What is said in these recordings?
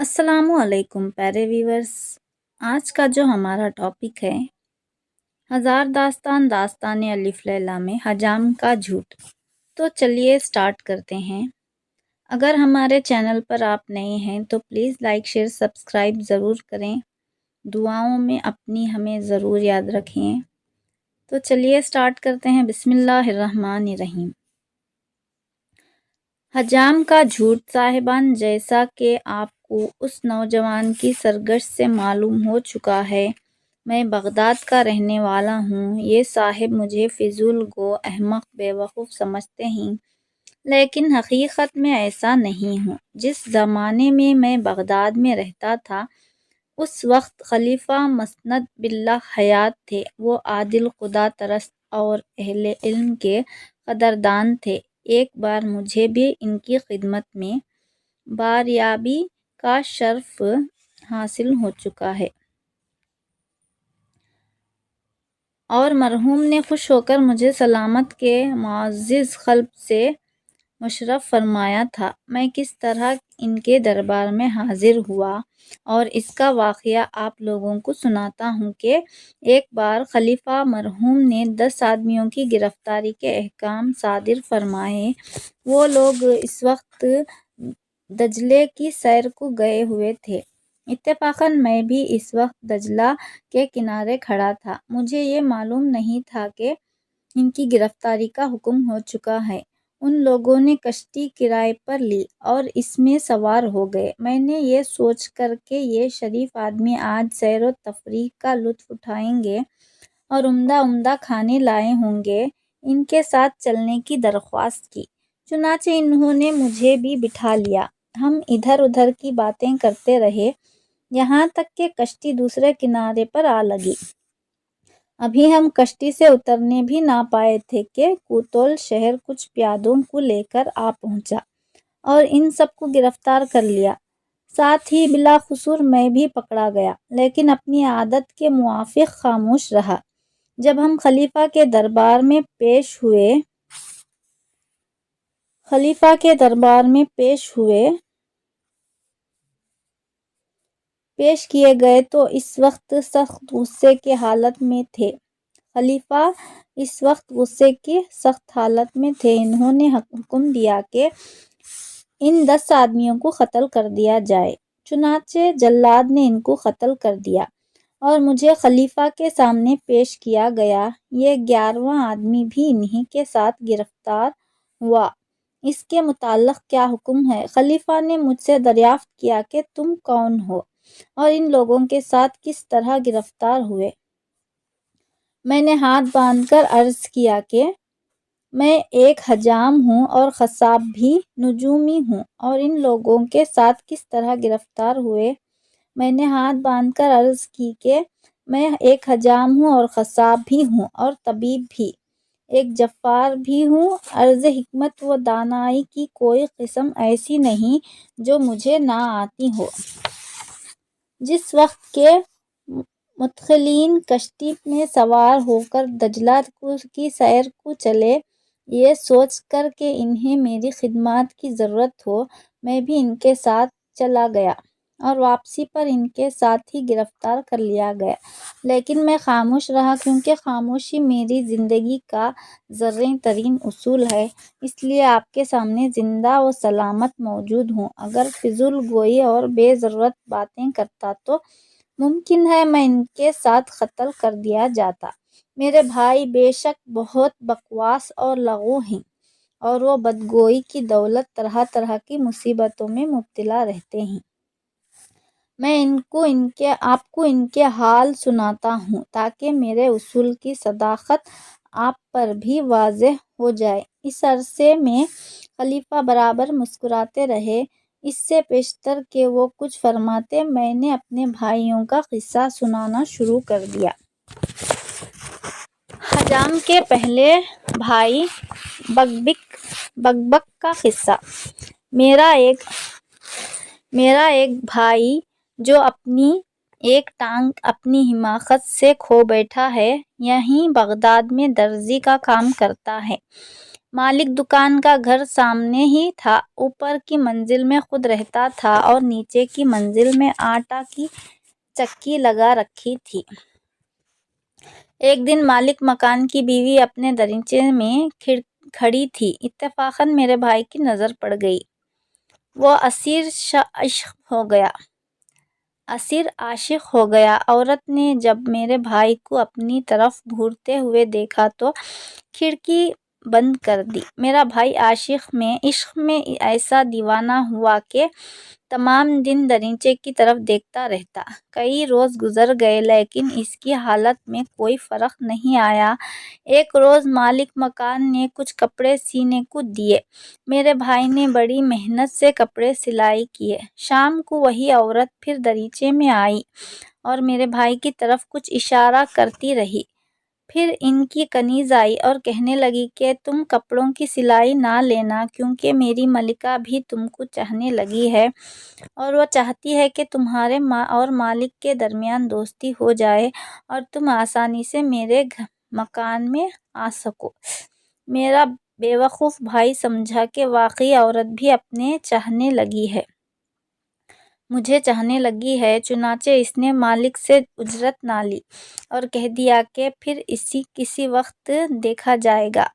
السلام علیکم پیارے ویورز، آج کا جو ہمارا ٹاپک ہے ہزار داستان داستان الف لیلا میں حجام کا جھوٹ۔ تو چلیے سٹارٹ کرتے ہیں۔ اگر ہمارے چینل پر آپ نئے ہیں تو پلیز لائک شیئر سبسکرائب ضرور کریں، دعاؤں میں اپنی ہمیں ضرور یاد رکھیں۔ تو چلیے سٹارٹ کرتے ہیں۔ بسم اللہ الرحمن الرحیم۔ حجام کا جھوٹ۔ صاحبان، جیسا کہ آپ کو اس نوجوان کی سرگشت سے معلوم ہو چکا ہے، میں بغداد کا رہنے والا ہوں۔ یہ صاحب مجھے فضول گو، احمق، بے وقوف سمجھتے ہیں، لیکن حقیقت میں ایسا نہیں ہوں۔ جس زمانے میں میں بغداد میں رہتا تھا، اس وقت خلیفہ مسند باللہ حیات تھے۔ وہ عادل، خدا ترست اور اہل علم کے قدردان تھے۔ ایک بار مجھے بھی ان کی خدمت میں باریابی کا شرف حاصل ہو چکا ہے، اور مرحوم نے خوش ہو کر مجھے سلامت کے معزز قلب سے مشرف فرمایا تھا۔ میں کس طرح ان کے دربار میں حاضر ہوا اور اس کا واقعہ آپ لوگوں کو سناتا ہوں کہ ایک بار خلیفہ مرحوم نے 10 آدمیوں کی گرفتاری کے احکام صادر فرمائے۔ وہ لوگ اس وقت دجلے کی سیر کو گئے ہوئے تھے۔ اتفاقاً میں بھی اس وقت دجلہ کے کنارے کھڑا تھا۔ مجھے یہ معلوم نہیں تھا کہ ان کی گرفتاری کا حکم ہو چکا ہے۔ ان لوگوں نے کشتی کرائے پر لی اور اس میں سوار ہو گئے۔ میں نے یہ سوچ کر کہ یہ شریف آدمی آج سیر و تفریح کا لطف اٹھائیں گے اور عمدہ عمدہ کھانے لائے ہوں گے، ان کے ساتھ چلنے کی درخواست کی۔ چنانچہ انہوں نے مجھے بھی بٹھا لیا۔ ہم ادھر ادھر کی باتیں کرتے رہے، یہاں تک کہ کشتی دوسرے کنارے پر آ لگی۔ ابھی ہم کشتی سے اترنے بھی نہ پائے تھے کہ کوتول شہر کچھ پیادوں کو لے کر آ پہنچا اور ان سب کو گرفتار کر لیا۔ ساتھ ہی بلاخصور میں بھی پکڑا گیا، لیکن اپنی عادت کے موافق خاموش رہا۔ جب ہم خلیفہ کے دربار میں پیش کیے گئے تو اس وقت سخت غصے کی حالت میں تھے۔ خلیفہ اس وقت غصے کی سخت حالت میں تھے۔ انہوں نے حکم دیا کہ ان 10 آدمیوں کو قتل کر دیا جائے۔ چنانچہ جلاد نے ان کو قتل کر دیا اور مجھے خلیفہ کے سامنے پیش کیا گیا۔ یہ 11واں آدمی بھی انہی کے ساتھ گرفتار ہوا۔ اس کے متعلق کیا حکم ہے؟ خلیفہ نے مجھ سے دریافت کیا کہ تم کون ہو اور ان لوگوں کے ساتھ کس طرح گرفتار ہوئے؟ میں نے ہاتھ باندھ کر عرض کیا کہ میں ایک حجام ہوں اور قصاب بھی، نجومی ہوں، اور ان لوگوں کے ساتھ کس طرح گرفتار ہوئے؟ میں نے ہاتھ باندھ کر عرض کی کہ میں ایک حجام ہوں اور قصاب بھی ہوں اور طبیب بھی، ایک جفار بھی ہوں۔ عرض حکمت و دانائی کی کوئی قسم ایسی نہیں جو مجھے نہ آتی ہو۔ جس وقت کے مدخلین کشتی میں سوار ہو کر دجلہ کی سیر کو چلے، یہ سوچ کر کہ انہیں میری خدمات کی ضرورت ہو، میں بھی ان کے ساتھ چلا گیا اور واپسی پر ان کے ساتھ ہی گرفتار کر لیا گیا۔ لیکن میں خاموش رہا، کیونکہ خاموشی میری زندگی کا زرعی ترین اصول ہے۔ اس لیے آپ کے سامنے زندہ و سلامت موجود ہوں۔ اگر فضول گوئی اور بے ضرورت باتیں کرتا تو ممکن ہے میں ان کے ساتھ قتل کر دیا جاتا۔ میرے بھائی بے شک بہت بکواس اور لغو ہیں، اور وہ بدگوئی کی دولت طرح طرح کی مصیبتوں میں مبتلا رہتے ہیں۔ میں آپ کو ان کے حال سناتا ہوں تاکہ میرے اصول کی صداقت آپ پر بھی واضح ہو جائے۔ اس عرصے میں خلیفہ برابر مسکراتے رہے۔ اس سے پیشتر کہ وہ کچھ فرماتے، میں نے اپنے بھائیوں کا قصہ سنانا شروع کر دیا۔ حجام کے پہلے بھائی بگبگ کا قصہ۔ میرا ایک بھائی جو اپنی ایک ٹانگ اپنی حماقت سے کھو بیٹھا ہے، یہیں بغداد میں درزی کا کام کرتا ہے۔ مالک دکان کا گھر سامنے ہی تھا۔ اوپر کی منزل میں خود رہتا تھا اور نیچے کی منزل میں آٹا کی چکی لگا رکھی تھی۔ ایک دن مالک مکان کی بیوی اپنے دریچے میں کھڑی تھی۔ اتفاقاً میرے بھائی کی نظر پڑ گئی۔ وہ اسیر عاشق ہو گیا۔ عورت نے جب میرے بھائی کو اپنی طرف گھورتے ہوئے دیکھا تو کھڑکی بند کر دی۔ میرا بھائی عشق میں ایسا دیوانہ ہوا کہ تمام دن دریچے کی طرف دیکھتا رہتا۔ کئی روز گزر گئے لیکن اس کی حالت میں کوئی فرق نہیں آیا۔ ایک روز مالک مکان نے کچھ کپڑے سینے کو دیے۔ میرے بھائی نے بڑی محنت سے کپڑے سلائی کیے۔ شام کو وہی عورت پھر دریچے میں آئی اور میرے بھائی کی طرف کچھ اشارہ کرتی رہی۔ پھر ان کی کنیز آئی اور کہنے لگی کہ تم کپڑوں کی سلائی نہ لینا کیونکہ میری ملکہ بھی تم کو چاہنے لگی ہے اور وہ چاہتی ہے کہ تمہارے اور مالک کے درمیان دوستی ہو جائے اور تم آسانی سے میرے مکان میں آ سکو۔ میرا بیوقوف بھائی سمجھا کہ واقعی عورت بھی مجھے چاہنے لگی ہے، چنانچہ اس نے مالک سے اجرت نہ لی اور کہہ دیا کہ پھر کسی وقت دیکھا جائے گا۔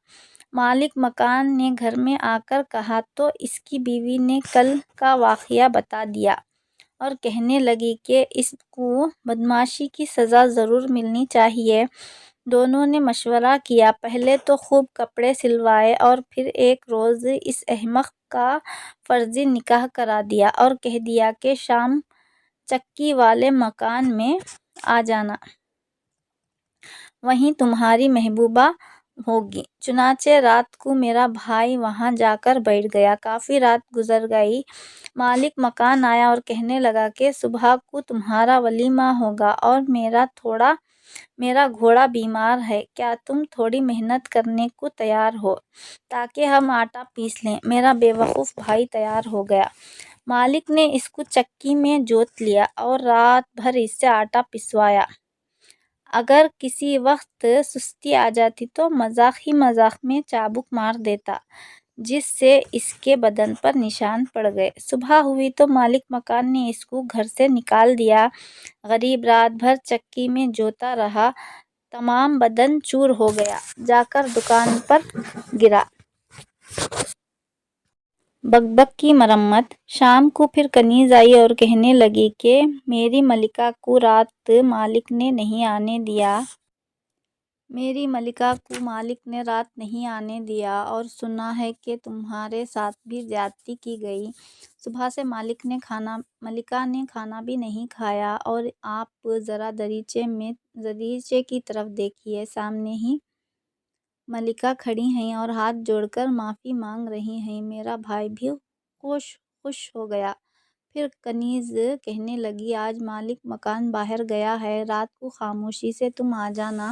مالک مکان نے گھر میں آ کر کہا تو اس کی بیوی نے کل کا واقعہ بتا دیا اور کہنے لگی کہ اس کو بدمعاشی کی سزا ضرور ملنی چاہیے۔ دونوں نے مشورہ کیا، پہلے تو خوب کپڑے سلوائے اور پھر ایک روز اس احمق کا فرضی نکاح کرا دیا اور کہہ دیا کہ شام چکی والے مکان میں آ جانا، وہیں تمہاری محبوبہ ہوگی۔ چنانچہ رات کو میرا بھائی وہاں جا کر بیٹھ گیا۔ کافی رات گزر گئی۔ مالک مکان آیا اور کہنے لگا کہ صبح کو تمہارا ولیمہ ہوگا اور میرا گھوڑا بیمار ہے، کیا تم تھوڑی محنت کرنے کو تیار ہو تاکہ ہم آٹا پیس لیں؟ میرا بیوقوف بھائی تیار ہو گیا۔ مالک نے اس کو چکی میں جوت لیا اور رات بھر اس سے آٹا پسوایا۔ اگر کسی وقت سستی آ جاتی تو مذاق ہی مذاق میں چابک مار دیتا، جس سے اس کے بدن پر نشان پڑ گئے۔ صبح ہوئی تو مالک مکان نے اس کو گھر سے نکال دیا۔ غریب رات بھر چکی میں جوتا رہا، تمام بدن چور ہو گیا، جا کر دکان پر گرا۔ بک بک کی مرمت۔ شام کو پھر کنیز آئی اور کہنے لگی کہ میری ملکہ کو رات مالک نے نہیں آنے دیا اور سنا ہے کہ تمہارے ساتھ بھی زیادتی کی گئی۔ صبح سے ملکہ نے کھانا بھی نہیں کھایا اور آپ ذرا دریچے کی طرف دیکھیے، سامنے ہی ملکہ کھڑی ہیں اور ہاتھ جوڑ کر معافی مانگ رہی ہیں۔ میرا بھائی بھی خوش ہو گیا۔ پھر کنیز کہنے لگی، آج مالک مکان باہر گیا ہے، رات کو خاموشی سے تم آ جانا،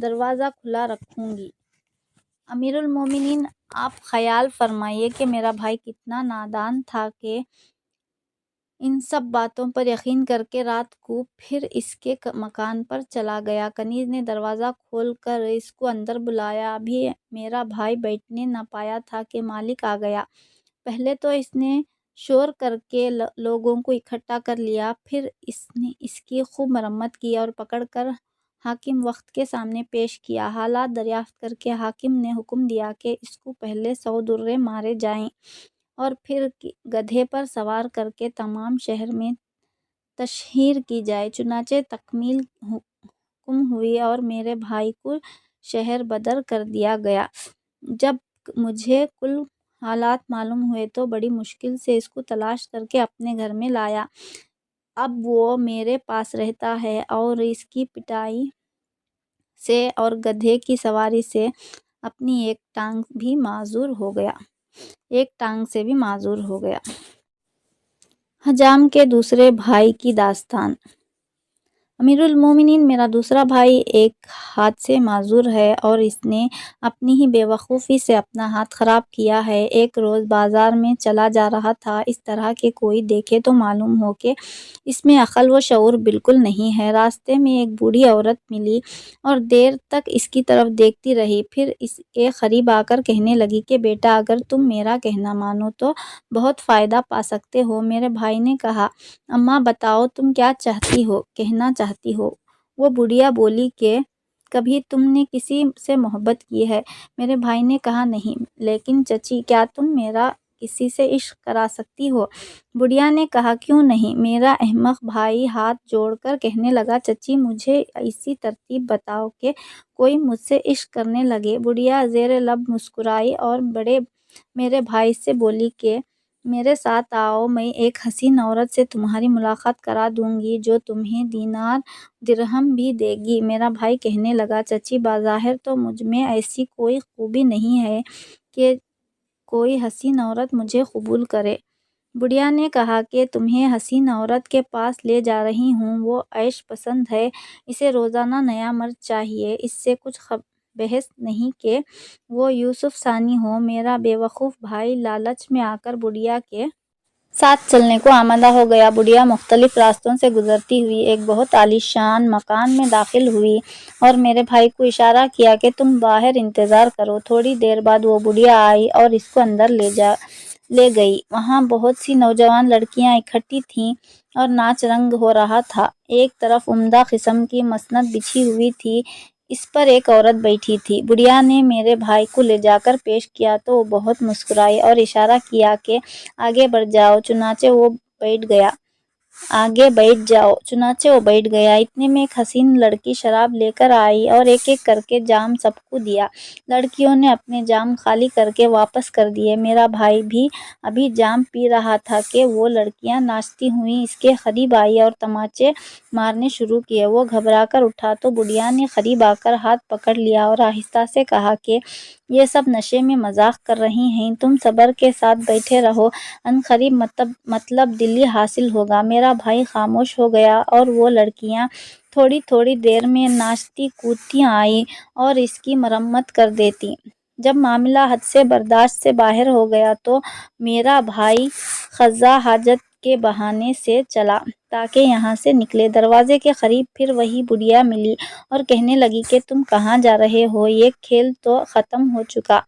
دروازہ کھلا رکھوں گی۔ امیر المومنین، آپ خیال فرمائیے کہ میرا بھائی کتنا نادان تھا کہ ان سب باتوں پر یقین کر کے رات کو پھر اس کے مکان پر چلا گیا۔ کنیز نے دروازہ کھول کر اس کو اندر بلایا۔ ابھی میرا بھائی بیٹھنے نہ پایا تھا کہ مالک آ گیا۔ پہلے تو اس نے شور کر کے لوگوں کو اکٹھا کر لیا، پھر اس نے اس کی خوب مرمت کی اور پکڑ کر حاکم وقت کے سامنے پیش کیا۔ حالات دریافت کر کے حاکم نے حکم دیا کہ اس کو پہلے 100 درے مارے جائیں اور پھر گدھے پر سوار کر کے تمام شہر میں تشہیر کی جائے۔ چنانچہ تکمیل حکم ہوئی اور میرے بھائی کو شہر بدر کر دیا گیا۔ جب مجھے کل حالات معلوم ہوئے تو بڑی مشکل سے اس کو تلاش کر کے اپنے گھر میں لایا۔ اب وہ میرے پاس رہتا ہے اور اس کی پٹائی سے اور گدھے کی سواری سے اپنی ایک ٹانگ سے بھی معذور ہو گیا۔ حجام کے دوسرے بھائی کی داستان۔ امیر المومنین، میرا دوسرا بھائی ایک ہاتھ سے معذور ہے اور اس نے اپنی ہی بے وقوفی سے اپنا ہاتھ خراب کیا ہے۔ ایک روز بازار میں چلا جا رہا تھا، اس طرح کے کوئی دیکھے تو معلوم ہو کہ اس میں عقل و شعور بالکل نہیں ہے۔ راستے میں ایک بوڑھی عورت ملی اور دیر تک اس کی طرف دیکھتی رہی، پھر اس کے قریب آ کر کہنے لگی کہ بیٹا، اگر تم میرا کہنا مانو تو بہت فائدہ پا سکتے ہو۔ میرے بھائی نے کہا، اماں بتاؤ تم کیا کہنا چاہتی ہو؟ وہ بڑھیا بولی کہ کبھی تم نے کسی سے محبت کی ہے؟ میرے بھائی نے کہا نہیں، لیکن چچی کیا تم میرا کسی سے عشق کرا سکتی ہو؟ بڑھیا نے کہا کیوں نہیں؟ میرا احمق بھائی ہاتھ جوڑ کر کہنے لگا، چچی مجھے ایسی ترتیب بتاؤ کہ کوئی مجھ سے عشق کرنے لگے۔ بڑھیا زیر لب مسکرائی اور میرے بھائی سے بولی کہ میرے ساتھ آؤ، میں ایک حسین عورت سے تمہاری ملاقات کرا دوں گی جو تمہیں دینار درہم بھی دے گی۔ میرا بھائی کہنے لگا، چچی بظاہر تو مجھ میں ایسی کوئی خوبی نہیں ہے کہ کوئی حسین عورت مجھے قبول کرے۔ بڑھیا نے کہا کہ تمہیں حسین عورت کے پاس لے جا رہی ہوں، وہ عیش پسند ہے، اسے روزانہ نیا مرد چاہیے، اس سے کچھ بحث نہیں کہ وہ یوسف ثانی ہو۔ میرا بے وقوف بھائی لالچ میں آ کر بڑھیا کے ساتھ چلنے کو آمادہ ہو گیا۔ بڑھیا مختلف راستوں سے گزرتی ہوئی ایک بہت عالی شان مکان میں داخل ہوئی اور میرے بھائی کو اشارہ کیا کہ تم باہر انتظار کرو۔ تھوڑی دیر بعد وہ بڑھیا آئی اور اس کو اندر لے گئی۔ وہاں بہت سی نوجوان لڑکیاں اکٹھی تھیں اور ناچ رنگ ہو رہا تھا۔ ایک طرف عمدہ قسم کی مسند بچھی ہوئی تھی، اس پر ایک عورت بیٹھی تھی۔ بڑھیا نے میرے بھائی کو لے جا کر پیش کیا تو وہ بہت مسکرائی اور اشارہ کیا کہ آگے بڑھ جاؤ، چنانچہ وہ بیٹھ گیا۔ اتنے میں ایک حسین لڑکی شراب لے کر آئی اور ایک ایک کر کے جام سب کو دیا۔ لڑکیوں نے اپنے جام خالی کر کے واپس کر دیے۔ میرا بھائی بھی ابھی جام پی رہا تھا کہ وہ لڑکیاں ناچتی ہوئی اس کے قریب آئیں اور تماچے مارنے شروع کیے۔ وہ گھبرا کر اٹھا تو بڑھیا نے قریب آ کر ہاتھ پکڑ لیا اور آہستہ سے کہا کہ یہ سب نشے میں مذاق کر رہی ہیں، تم صبر کے ساتھ بیٹھے رہو، عنقریب مطلب دلی حاصل ہوگا۔ میرا بھائی خاموش ہو گیا اور وہ لڑکیاں تھوڑی دیر میں ناچتی کودتی آئیں اور اس کی مرمت کر دیتیں۔ جب معاملہ حد سے برداشت سے باہر ہو گیا تو میرا بھائی قضاء حاجت کے بہانے سے چلا تاکہ یہاں سے نکلے۔ دروازے کے قریب پھر وہی بڑھیا ملی اور کہنے لگی کہ تم کہاں جا رہے ہو؟ یہ کھیل تو ختم ہو چکا،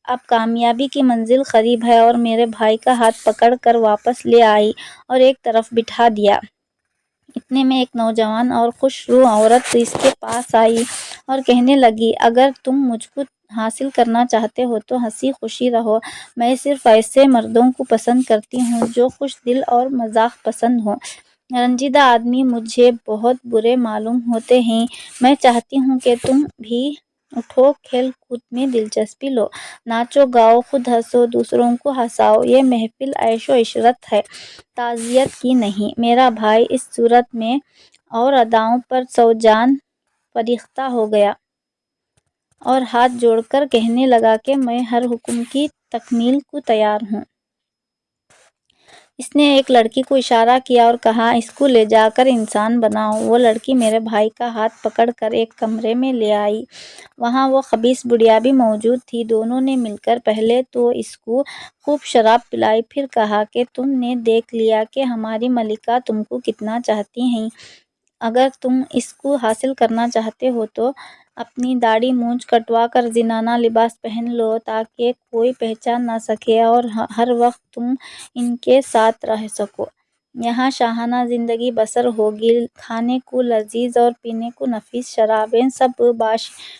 اب کامیابی کی منزل قریب ہے، اور میرے بھائی کا ہاتھ پکڑ کر واپس لے آئی اور ایک طرف بٹھا دیا۔ اتنے میں ایک نوجوان اور خوش رو عورت اس کے پاس آئی اور کہنے لگی، اگر تم مجھ کو حاصل کرنا چاہتے ہو تو ہنسی خوشی رہو، میں صرف ایسے مردوں کو پسند کرتی ہوں جو خوش دل اور مذاق پسند ہوں۔ رنجیدہ آدمی مجھے بہت برے معلوم ہوتے ہیں، میں چاہتی ہوں کہ تم بھی اٹھو، کھیل کود میں دلچسپی لو، ناچو گاؤ، خود ہنسو، دوسروں کو ہنساؤ، یہ محفل عیش و عشرت ہے، تعزیت کی نہیں۔ میرا بھائی اس صورت میں اور اداؤں پر سو جان فریختہ ہو گیا اور ہاتھ جوڑ کر کہنے لگا کہ میں ہر حکم کی تکمیل کو تیار ہوں۔ اس نے ایک لڑکی کو اشارہ کیا اور کہا، اس کو لے جا کر انسان بناؤ۔ وہ لڑکی میرے بھائی کا ہاتھ پکڑ کر ایک کمرے میں لے آئی۔ وہاں وہ خبیث بڑھیا بھی موجود تھی۔ دونوں نے مل کر پہلے تو اس کو خوب شراب پلائی، پھر کہا کہ تم نے دیکھ لیا کہ ہماری ملکہ تم کو کتنا چاہتی ہیں، اگر تم اس کو حاصل کرنا چاہتے ہو تو اپنی داڑھی مونچھ کٹوا کر زنانہ لباس پہن لو تاکہ کوئی پہچان نہ سکے اور ہر وقت تم ان کے ساتھ رہ سکو۔ یہاں شاہانہ زندگی بسر ہوگی، کھانے کو لذیذ اور پینے کو نفیس شرابیں،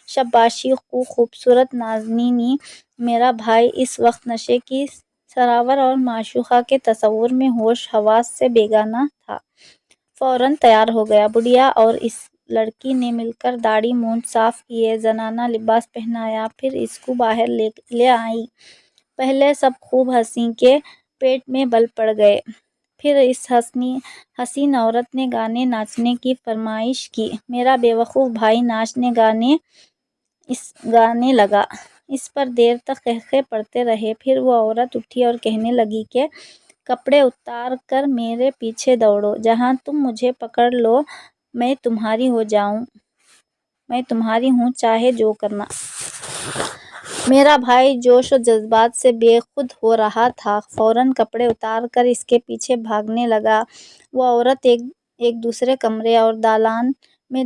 شاباشی کو خوبصورت نازنینیں۔ میرا بھائی اس وقت نشے کی سرور اور معشوقہ کے تصور میں ہوش حواس سے بیگانہ تھا۔ فوراً تیار ہو گیا۔ بڑھیا اور اس لڑکی نے مل کر داڑھی مونچھ صاف کیے، زنانہ لباس پہنایا، پھر اس کو باہر لے آئیں۔ پہلے سب خوب ہنسی کہ پیٹ میں بل پڑ گئے، پھر اس حسین عورت نے گانے ناچنے کی فرمائش کی۔ میرا بے وقوف بھائی ناچنے گانے لگا، اس پر دیر تک قہقہے پڑتے رہے۔ پھر وہ عورت اٹھی اور کہنے لگی کہ کپڑے اتار کر میرے پیچھے دوڑو، جہاں تم مجھے پکڑ لو میں تمہاری ہوں، چاہے جو کرنا۔ میرا بھائی جوش و جذبات سے بے خود ہو رہا تھا، فوراً کپڑے اتار کر اس کے پیچھے بھاگنے لگا۔ وہ عورت ایک دوسرے کمرے اور دالان میں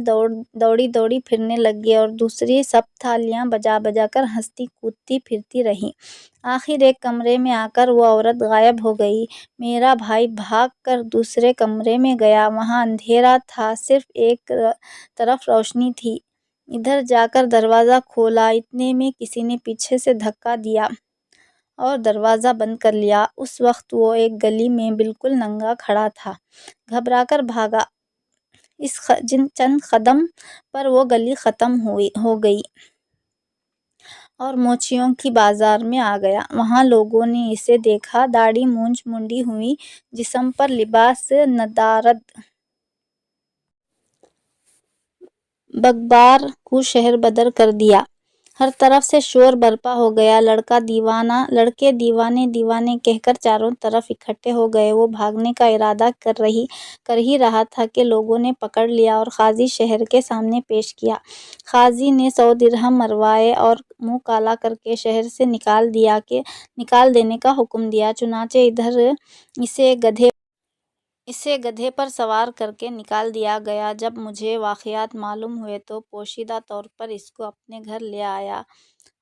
دوڑی پھرنے لگی اور دوسری سب تالیاں بجا بجا کر ہنستی کودتی پھرتی رہی۔ آخر ایک کمرے میں آ کر وہ عورت غائب ہو گئی۔ میرا بھائی بھاگ کر دوسرے کمرے میں گیا، وہاں اندھیرا تھا، صرف ایک طرف روشنی تھی۔ ادھر جا کر دروازہ کھولا، اتنے میں کسی نے پیچھے سے دھکا دیا اور دروازہ بند کر لیا۔ اس وقت وہ ایک گلی میں بالکل ننگا کھڑا تھا، گھبرا کر بھاگا۔ چند قدم پر وہ گلی ختم ہو گئی اور موچیوں کی بازار میں آ گیا۔ وہاں لوگوں نے اسے دیکھا، داڑھی مونچھ منڈی ہوئی، جسم پر لباس ندارد بغبار کو شہر بدر کر دیا۔ ہر طرف سے شور برپا ہو گیا۔ لڑکے دیوانے کہہ کر چاروں طرف اکٹھے ہو گئے۔ وہ بھاگنے کا ارادہ کر ہی رہا تھا کہ لوگوں نے پکڑ لیا اور قاضی شہر کے سامنے پیش کیا۔ قاضی نے 100 درہم مروائے اور منہ کالا کر کے شہر سے نکال دینے کا حکم دیا۔ چنانچہ ادھر اسے گدھے پر سوار کر کے نکال دیا گیا۔ جب مجھے واقعات معلوم ہوئے تو پوشیدہ طور پر اس کو اپنے گھر لے آیا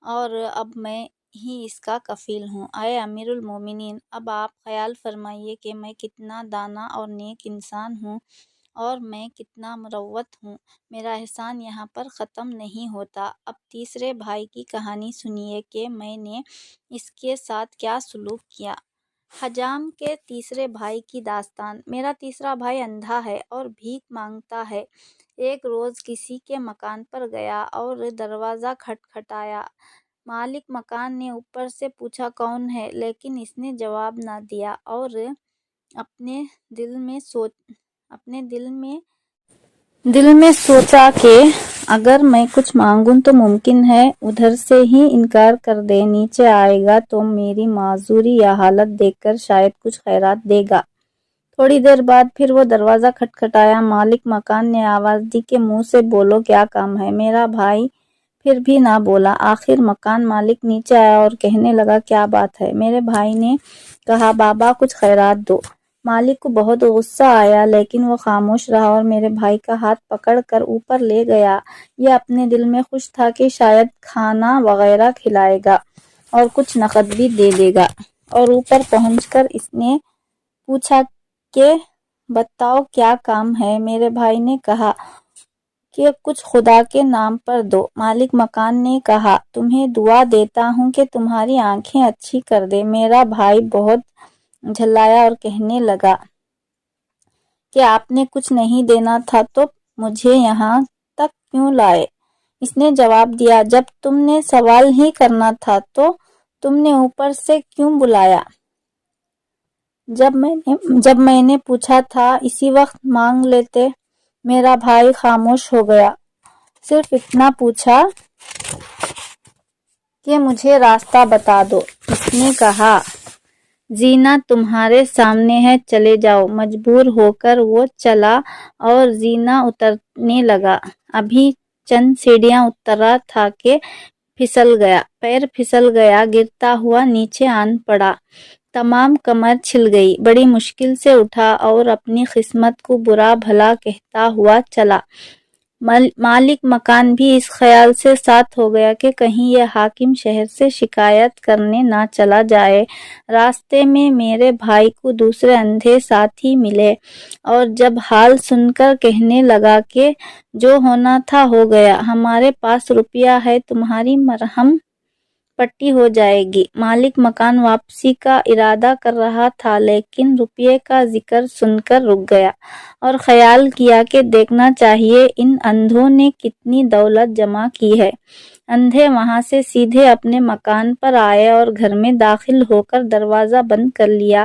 اور اب میں ہی اس کا کفیل ہوں۔ اے امیر المومنین، اب آپ خیال فرمائیے کہ میں کتنا دانا اور نیک انسان ہوں اور میں کتنا مروت ہوں۔ میرا احسان یہاں پر ختم نہیں ہوتا۔ اب تیسرے بھائی کی کہانی سنیے کہ میں نے اس کے ساتھ کیا سلوک کیا۔ حجام کے تیسرے بھائی کی داستان۔ میرا تیسرا بھائی اندھا ہے اور بھیک مانگتا ہے۔ ایک روز کسی کے مکان پر گیا اور دروازہ کھٹکھٹایا۔ مالک مکان نے اوپر سے پوچھا کون ہے، لیکن اس نے جواب نہ دیا اور اپنے دل میں سوچا کہ اگر میں کچھ مانگوں تو ممکن ہے ادھر سے ہی انکار کر دے، نیچے آئے گا تو میری معذوری یا حالت دیکھ کر شاید کچھ خیرات دے گا۔ تھوڑی دیر بعد پھر وہ دروازہ کھٹکھٹایا۔ مالک مکان نے آواز دی کہ منہ سے بولو، کیا کام ہے؟ میرا بھائی پھر بھی نہ بولا۔ آخر مکان مالک نیچے آیا اور کہنے لگا کیا بات ہے؟ میرے بھائی نے کہا بابا کچھ خیرات دو۔ مالک کو بہت غصہ آیا لیکن وہ خاموش رہا اور میرے بھائی کا ہاتھ پکڑ کر اوپر لے گیا۔ یہ اپنے دل میں خوش تھا کہ شاید کھانا وغیرہ کھلائے گا اور کچھ نقد بھی دے دے گا، اور اوپر پہنچ کر اس نے پوچھا کہ بتاؤ کیا کام ہے؟ میرے بھائی نے کہا کہ کچھ خدا کے نام پر دو۔ مالک مکان نے کہا تمہیں دعا دیتا ہوں کہ تمہاری آنکھیں اچھی کر دے۔ میرا بھائی بہت جھلایا اور کہنے لگا کہ آپ نے کچھ نہیں دینا تھا تو مجھے یہاں تک کیوں لائے؟ اس نے جواب دیا جب تم نے سوال ہی کرنا تھا تو تم نے اوپر سے کیوں بلایا؟ جب میں نے پوچھا تھا اسی وقت مانگ لیتے۔ میرا بھائی خاموش ہو گیا، صرف اتنا پوچھا کہ مجھے راستہ بتا دو۔ اس نے کہا زینہ تمہارے سامنے ہے، چلے جاؤ۔ مجبور ہو کر وہ چلا اور زینہ اترنے لگا۔ ابھی چند سیڑھیاں اترا تھا کہ پیر پھسل گیا، گرتا ہوا نیچے آن پڑا، تمام کمر چھل گئی۔ بڑی مشکل سے اٹھا اور اپنی قسمت کو برا بھلا کہتا ہوا چلا۔ مالک مکان بھی اس خیال سے ساتھ ہو گیا کہ کہیں یہ حاکم شہر سے شکایت کرنے نہ چلا جائے۔ راستے میں میرے بھائی کو دوسرے اندھے ساتھی ملے اور جب حال سن کر کہنے لگا کہ جو ہونا تھا ہو گیا، ہمارے پاس روپیہ ہے، تمہاری مرہم پٹی ہو جائے گی۔ مالک مکان واپسی کا ارادہ کر رہا تھا لیکن روپیے کا ذکر سن کر رک گیا اور خیال کیا کہ دیکھنا چاہیے ان اندھوں نے کتنی دولت جمع کی ہے۔ اندھے وہاں سے سیدھے اپنے مکان پر آئے اور گھر میں داخل ہو کر دروازہ بند کر لیا۔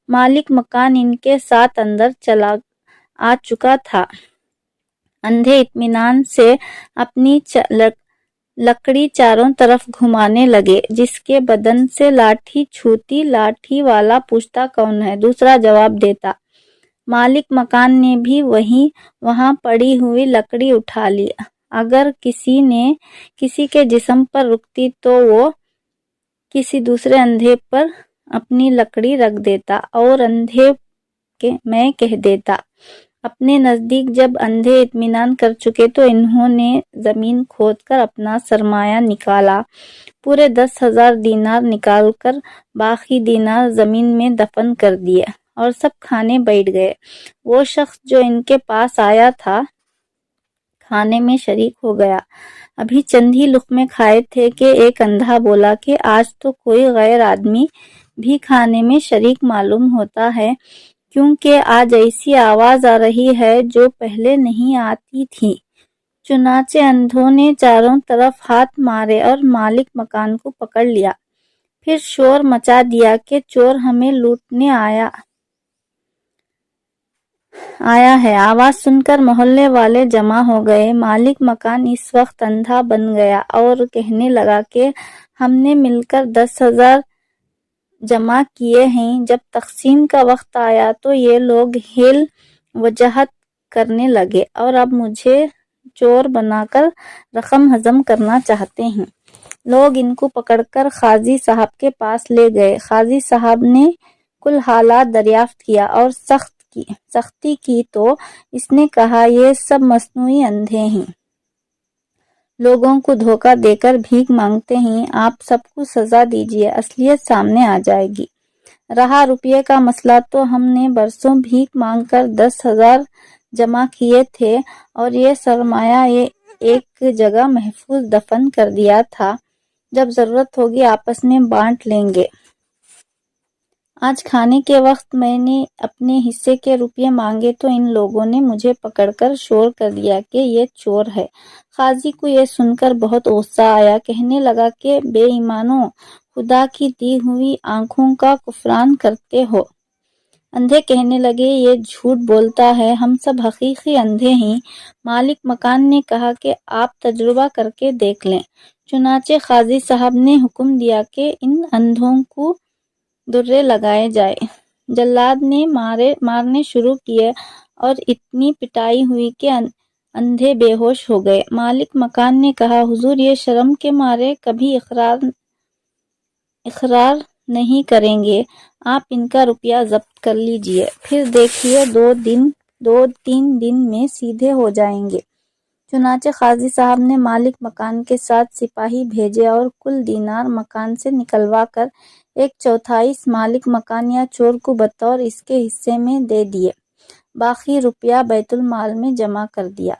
مالک مکان ان کے ساتھ اندر چلا آ چکا تھا۔ اندھے اطمینان سے اپنی لکڑی چاروں طرف گھمانے لگے۔ جس کے بدن سے لاٹھی چھوٹی، لاٹھی والا پوچھتا کون ہے؟ دوسرا جواب دیتا مالک مکان نے بھی وہاں پڑی ہوئی لکڑی اٹھا لی۔ اگر کسی کے جسم پر رکتی تو وہ کسی دوسرے اندھے پر اپنی لکڑی رکھ دیتا اور اندھے میں کہہ دیتا۔ اپنے نزدیک جب اندھے اطمینان کر چکے تو انہوں نے زمین کھود کر اپنا سرمایہ نکالا، پورے 10,000 دینار نکال کر باقی دینار زمین میں دفن کر دیے اور سب کھانے بیٹھ گئے۔ وہ شخص جو ان کے پاس آیا تھا کھانے میں شریک ہو گیا۔ ابھی چند ہی لقمے کھائے تھے کہ ایک اندھا بولا کہ آج تو کوئی غیر آدمی بھی کھانے میں شریک معلوم ہوتا ہے، کیونکہ آج ایسی آواز آ رہی ہے جو پہلے نہیں آتی تھی۔ چنانچہ اندھوں نے چاروں طرف ہاتھ مارے اور مالک مکان کو پکڑ لیا، پھر شور مچا دیا کہ چور ہمیں لوٹنے آیا ہے۔ آواز سن کر محلے والے جمع ہو گئے۔ مالک مکان اس وقت اندھا بن گیا اور کہنے لگا کہ ہم نے مل کر 10,000 جمع کیے ہیں۔ جب تقسیم کا وقت آیا تو یہ لوگ حیل وجاہت کرنے لگے اور اب مجھے چور بنا کر رقم ہضم کرنا چاہتے ہیں۔ لوگ ان کو پکڑ کر قاضی صاحب کے پاس لے گئے۔ قاضی صاحب نے کل حالات دریافت کیا اور سختی کی تو اس نے کہا یہ سب مصنوعی اندھے ہیں، لوگوں کو دھوکہ دے کر بھیک مانگتے ہیں، آپ سب کو سزا دیجیے، اصلیت سامنے آ جائے گی۔ رہا روپے کا مسئلہ تو ہم نے برسوں بھیک مانگ کر 10,000 جمع کیے تھے اور یہ سرمایہ ایک جگہ محفوظ دفن کر دیا تھا، جب ضرورت ہوگی آپس میں بانٹ لیں گے۔ آج کھانے کے وقت میں نے اپنے حصے کے روپے مانگے تو ان لوگوں نے مجھے پکڑ کر شور کر دیا کہ یہ چور ہے۔ قاضی کو یہ سن کر بہت غصہ آیا، کہنے لگا کہ بے ایمانوں، خدا کی دی ہوئی آنکھوں کا کفران کرتے ہو۔ اندھے کہنے لگے یہ جھوٹ بولتا ہے، ہم سب حقیقی اندھے ہیں۔ مالک مکان نے کہا کہ آپ تجربہ کر کے دیکھ لیں۔ چنانچہ قاضی صاحب نے حکم دیا کہ ان اندھوں کو درے لگائے جائیں۔ جلاد نے مارنے شروع کیے اور اتنی پٹائی ہوئی کہ اندھے بے ہوش ہو گئے۔ مالک مکان نے کہا حضور یہ شرم کے مارے کبھی اقرار نہیں کریں گے، آپ ان کا روپیہ ضبط کر لیجئے، پھر دیکھیے 2-3 دن میں سیدھے ہو جائیں گے۔ چنانچہ قاضی صاحب نے مالک مکان کے ساتھ سپاہی بھیجے اور کل دینار مکان سے نکلوا کر 1/4 مالک مکان یا چور کو بطور اس کے حصے میں دے دیے، باقی روپیہ بیت المال میں جمع کر دیا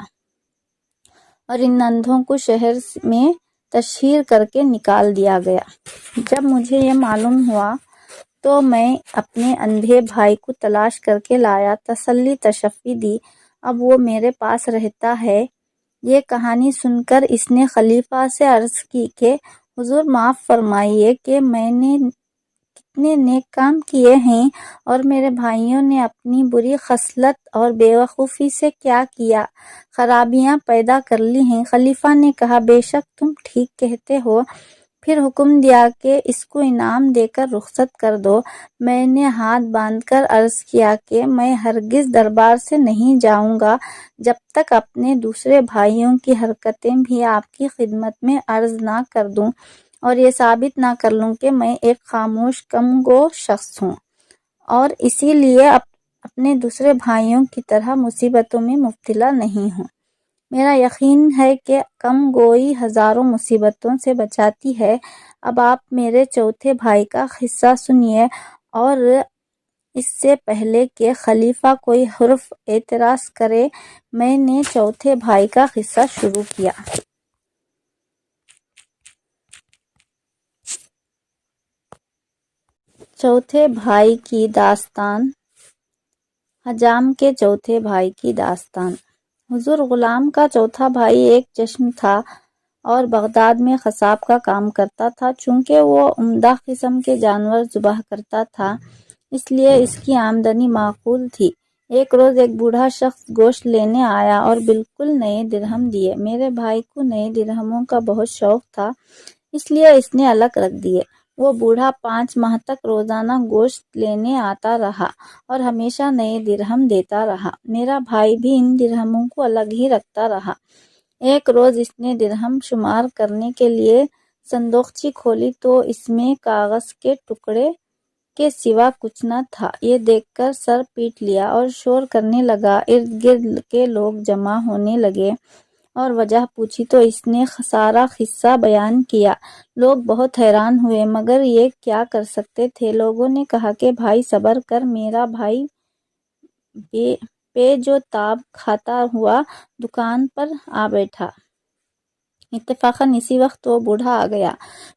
اور ان اندھوں کو شہر میں تشہیر کر کے نکال دیا گیا۔ جب مجھے یہ معلوم ہوا تو میں اپنے اندھے بھائی کو تلاش کر کے لایا، تسلی تشفی دی، اب وہ میرے پاس رہتا ہے۔ یہ کہانی سن کر اس نے خلیفہ سے عرض کی کہ حضور معاف فرمائیے کہ میں نے کتنے نیک کام کیے ہیں اور میرے بھائیوں نے اپنی بری خصلت اور بے وقوفی سے کیا کیا خرابیاں پیدا کر لی ہیں۔ خلیفہ نے کہا بے شک تم ٹھیک کہتے ہو۔ پھر حکم دیا کہ اس کو انعام دے کر رخصت کر دو۔ میں نے ہاتھ باندھ کر عرض کیا کہ میں ہرگز دربار سے نہیں جاؤں گا جب تک اپنے دوسرے بھائیوں کی حرکتیں بھی آپ کی خدمت میں عرض نہ کر دوں اور یہ ثابت نہ کر لوں کہ میں ایک خاموش کم گو شخص ہوں اور اسی لیے اپنے دوسرے بھائیوں کی طرح مصیبتوں میں مبتلا نہیں ہوں۔ میرا یقین ہے کہ کم گوئی ہزاروں مصیبتوں سے بچاتی ہے۔ اب آپ میرے چوتھے بھائی کا قصہ سنیے، اور اس سے پہلے کہ خلیفہ کوئی حرف اعتراض کرے میں نے چوتھے بھائی کا قصہ شروع کیا۔ چوتھے بھائی کی داستان۔ حجام کے چوتھے بھائی کی داستان۔ حضور غلام کا چوتھا بھائی ایک چشم تھا اور بغداد میں قصاب کا کام کرتا تھا۔ چونکہ وہ عمدہ قسم کے جانور ذبح کرتا تھا اس لیے اس کی آمدنی معقول تھی۔ ایک روز ایک بوڑھا شخص گوشت لینے آیا اور بالکل نئے درہم دیے۔ میرے بھائی کو نئے درہموں کا بہت شوق تھا، اس لیے اس نے الگ رکھ دیے۔ وہ بوڑھا 5 ماہ تک روزانہ گوشت لینے آتا رہا اور ہمیشہ نئے درہم دیتا رہا۔ میرا بھائی بھی ان درہموں کو الگ ہی رکھتا رہا۔ ایک روز اس نے درہم شمار کرنے کے لیے صندوقچی کھولی تو اس میں کاغذ کے ٹکڑے کے سوا کچھ نہ تھا۔ یہ دیکھ کر سر پیٹ لیا اور شور کرنے لگا۔ ارد گرد کے لوگ جمع ہونے لگے اور وجہ پوچھی تو اس نے سارا قصہ بیان کیا۔ لوگ بہت حیران ہوئے مگر یہ کیا کر سکتے تھے۔ لوگوں نے کہا کہ بھائی صبر کر۔ میرا بھائی پے جو تاب کھاتا ہوا دکان پر آ بیٹھا۔ اتفاقاً اسی وقت وہ بوڑھا آ گیا۔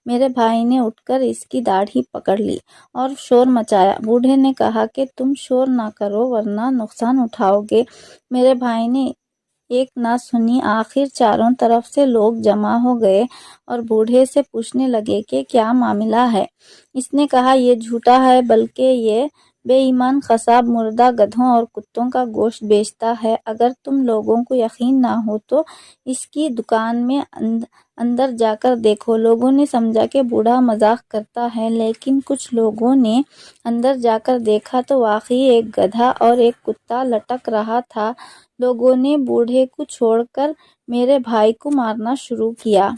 میرے بھائی نے اٹھ کر اس کی داڑھی پکڑ لی اور شور مچایا۔ بوڑھے نے کہا کہ تم شور نہ کرو ورنہ نقصان اٹھاؤ گے۔ میرے بھائی نے ایک نہ سنی۔ آخر چاروں طرف سے لوگ جمع ہو گئے اور بوڑھے سے پوچھنے لگے کہ کیا معاملہ ہے۔ اس نے کہا یہ جھوٹا ہے بلکہ یہ بے ایمان قصاب مردہ گدھوں اور کتوں کا گوشت بیچتا ہے۔ اگر تم لوگوں کو یقین نہ ہو تو اس کی دکان میں اندر جا کر دیکھو۔ لوگوں نے سمجھا کہ بوڑھا مذاق کرتا ہے لیکن کچھ لوگوں نے اندر جا کر دیکھا تو واقعی ایک گدھا اور ایک کتا لٹک رہا تھا۔ لوگوں نے بوڑھے کو چھوڑ کر میرے بھائی کو مارنا شروع کیا۔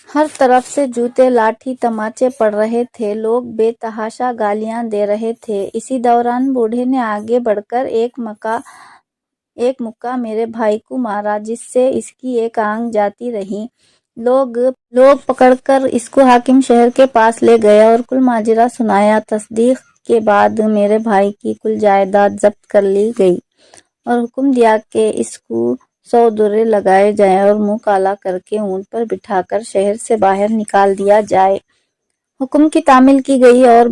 ہر طرف سے جوتے لاٹھی تماچے پڑ رہے تھے۔ لوگ بے تحاشا گالیاں دے رہے تھے۔ اسی دوران بوڑھے نے آگے بڑھ کر ایک مکہ میرے بھائی کو مارا جس سے اس کی ایک آنکھ جاتی رہی۔ لوگ پکڑ کر اس کو حاکم شہر کے پاس لے گئے اور کل ماجرا سنایا۔ تصدیق کے بعد میرے بھائی کی کل جائیداد ضبط کر لی گئی اور حکم دیا کہ اس کو 100 درے لگائے جائیں اور منہ کالا کر کے اونٹ پر بٹھا کر شہر سے باہر نکال دیا جائے۔ حکم کی تعمیل کی گئی اور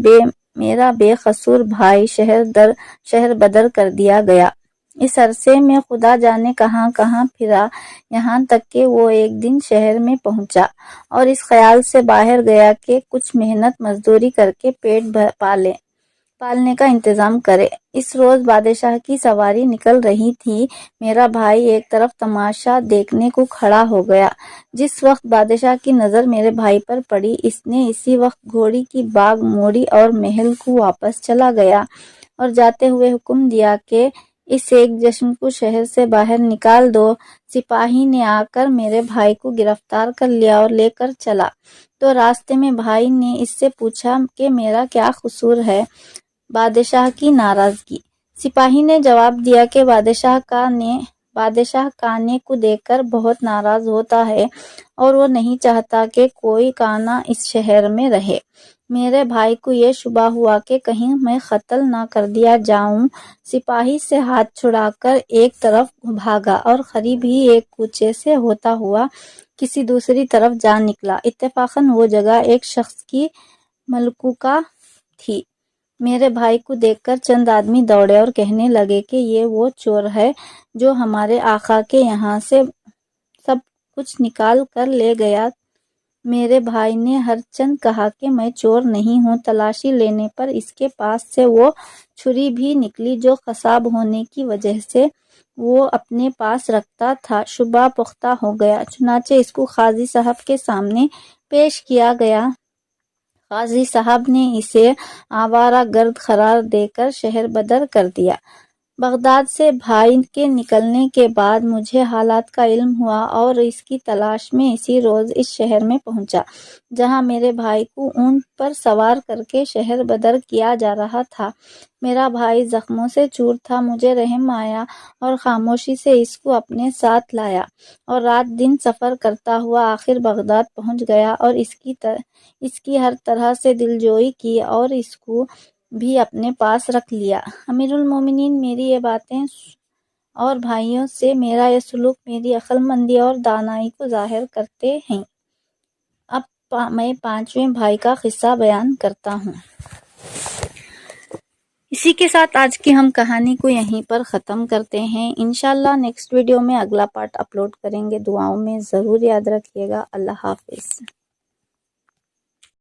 میرا بے قصور بھائی شہر بدر کر دیا گیا۔ اس عرصے میں خدا جانے کہاں کہاں پھرا، یہاں تک کہ وہ ایک دن شہر میں پہنچا اور اس خیال سے باہر گیا کہ کچھ محنت مزدوری کر کے پیٹ پالنے کا انتظام کرے۔ اس روز بادشاہ کی سواری نکل رہی تھی۔ میرا بھائی ایک طرف تماشا دیکھنے کو کھڑا ہو گیا۔ جس وقت بادشاہ کی نظر میرے بھائی پر پڑی اس نے اسی وقت گھوڑی کی باگ موڑی اور محل کو واپس چلا گیا اور جاتے ہوئے حکم دیا کہ اس ایک جشن کو شہر سے باہر نکال دو۔ سپاہی نے آ کر میرے بھائی کو گرفتار کر لیا اور لے کر چلا تو راستے میں بھائی نے اس سے پوچھا کہ میرا کیا قصور ہے؟ بادشاہ کی ناراضگی۔ سپاہی نے جواب دیا کہ بادشاہ کانے کو دیکھ کر بہت ناراض ہوتا ہے اور وہ نہیں چاہتا کہ کوئی کانا اس شہر میں رہے۔ میرے بھائی کو یہ شبہ ہوا کہ کہیں میں قتل نہ کر دیا جاؤں۔ سپاہی سے ہاتھ چھڑا کر ایک طرف بھاگا اور قریب ہی ایک کوچے سے ہوتا ہوا کسی دوسری طرف جا نکلا۔ اتفاقاً وہ جگہ ایک شخص کی ملکوکہ تھی۔ میرے بھائی کو دیکھ کر چند آدمی دوڑے اور کہنے لگے کہ یہ وہ چور ہے جو ہمارے آقا کے یہاں سے سب کچھ نکال کر لے گیا۔ میرے بھائی نے ہر چند کہا کہ میں چور نہیں ہوں۔ تلاشی لینے پر اس کے پاس سے وہ چھری بھی نکلی جو قصاب ہونے کی وجہ سے وہ اپنے پاس رکھتا تھا۔ شبہ پختہ ہو گیا، چنانچہ اس کو قاضی صاحب کے سامنے پیش کیا گیا۔ قاضی صاحب نے اسے آوارہ گرد قرار دے کر شہر بدر کر دیا۔ بغداد سے بھائی کے نکلنے کے بعد مجھے حالات کا علم ہوا اور اس کی تلاش میں اسی روز اس شہر میں پہنچا جہاں میرے بھائی کو اونٹ پر سوار کر کے شہر بدر کیا جا رہا تھا۔ میرا بھائی زخموں سے چور تھا۔ مجھے رحم آیا اور خاموشی سے اس کو اپنے ساتھ لایا اور رات دن سفر کرتا ہوا آخر بغداد پہنچ گیا اور اس کی ہر طرح سے دلجوئی کی اور اس کو بھی اپنے پاس رکھ لیا۔ امیر المومنین میری یہ باتیں اور بھائیوں سے میرا یہ سلوک میری عقل مندی اور دانائی کو ظاہر کرتے ہیں۔ اب میں 5ویں بھائی کا قصہ بیان کرتا ہوں۔ اسی کے ساتھ آج کی ہم کہانی کو یہیں پر ختم کرتے ہیں۔ انشاءاللہ نیکسٹ ویڈیو میں اگلا پارٹ اپلوڈ کریں گے۔ دعاؤں میں ضرور یاد رکھیے گا۔ اللہ حافظ۔